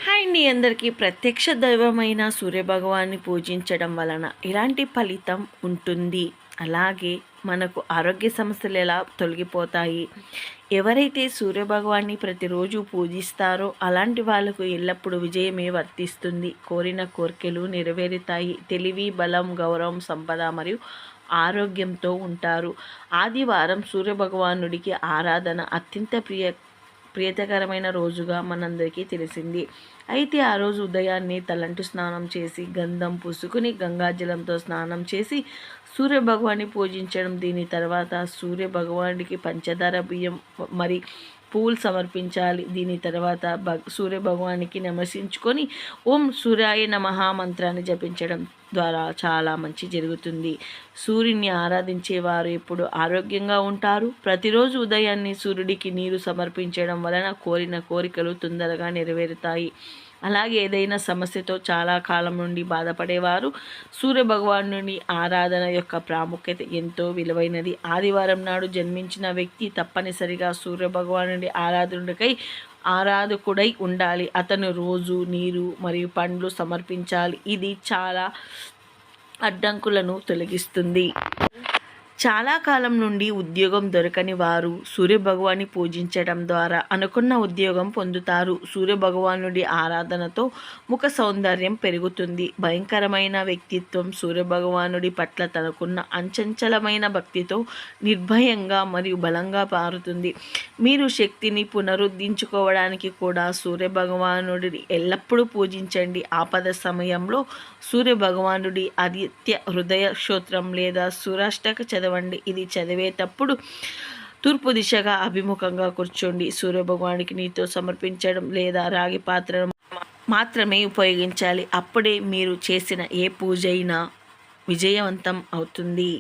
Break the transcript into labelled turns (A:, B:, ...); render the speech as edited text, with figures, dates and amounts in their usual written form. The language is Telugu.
A: హాయ్ అండి, అందరికీ ప్రత్యక్ష దైవమైన సూర్యభగవాన్ని పూజించడం వలన ఎలాంటి ఫలితం ఉంటుంది, అలాగే మనకు ఆరోగ్య సమస్యలు ఎలా తొలగిపోతాయి. ఎవరైతే సూర్యభగవాన్ని ప్రతిరోజు పూజిస్తారో అలాంటి వాళ్ళకు ఎల్లప్పుడూ విజయమే వర్తిస్తుంది. కోరిన కోరికలు నెరవేరుతాయి. తెలివి, బలం, గౌరవం, సంపద మరియు ఆరోగ్యంతో ఉంటారు. ఆదివారం సూర్యభగవానుడికి ఆరాధన అత్యంత ప్రియతకరమైన రోజుగా మనందరికీ తెలిసింది. అయితే ఆ రోజు ఉదయాన్నే తలంటు స్నానం చేసి గంధం పూసుకుని గంగాజలంతో స్నానం చేసి సూర్యభగవాన్ని పూజించడం. దీని తర్వాత సూర్యభగవానికి పంచదార బియ్యం మరి పూలు సమర్పించాలి. దీని తర్వాత సూర్యభగవానికి నమస్కరించుకొని ఓం సూర్యాయ నమః మంత్రాన్ని జపించడం ద్వారా చాలా మంచి జరుగుతుంది. సూర్యుని ఆరాధించేవారు ఎప్పుడు ఆరోగ్యంగా ఉంటారు. ప్రతిరోజు ఉదయాన్నే సూర్యుడికి నీరు సమర్పించడం వలన కోరిన కోరికలు తొందరగా నెరవేరుతాయి. అలాగే ఏదైనా సమస్యతో చాలా కాలం నుండి బాధపడేవారు సూర్యభగవానుని ఆరాధన యొక్క ప్రాముఖ్యత ఎంతో విలువైనది. ఆదివారం నాడు జన్మించిన వ్యక్తి తప్పనిసరిగా సూర్యభగవానుడి ఆరాధకుడై ఉండాలి. అతను రోజు నీరు మరియు పండ్లు సమర్పించాలి. ఇది చాలా అడ్డంకులను తొలగిస్తుంది. చాలా కాలం నుండి ఉద్యోగం దొరకని వారు సూర్యభగవాన్ని పూజించడం ద్వారా అనుకున్న ఉద్యోగం పొందుతారు. సూర్యభగవానుడి ఆరాధనతో ముఖ సౌందర్యం పెరుగుతుంది. భయంకరమైన వ్యక్తిత్వం సూర్యభగవానుడి పట్ల తనకున్న అంచంచలమైన భక్తితో నిర్భయంగా మరియు బలంగా మారుతుంది. మీరు శక్తిని పునరుద్ధరించుకోవడానికి కూడా సూర్యభగవానుడిని ఎల్లప్పుడూ పూజించండి. ఆపద సమయంలో సూర్యభగవానుడి ఆదిత్య హృదయ స్తోత్రం లేదా సూర్యాష్టక చదవండి. ఇది చదివేటప్పుడు తూర్పు దిశగా అభిముఖంగా కూర్చోండి. సూర్యభగవానికి నీతో సమర్పించడం లేదా రాగి పాత్రను మాత్రమే ఉపయోగించాలి. అప్పుడే మీరు చేసిన ఏ పూజ అయినా విజయవంతం అవుతుంది.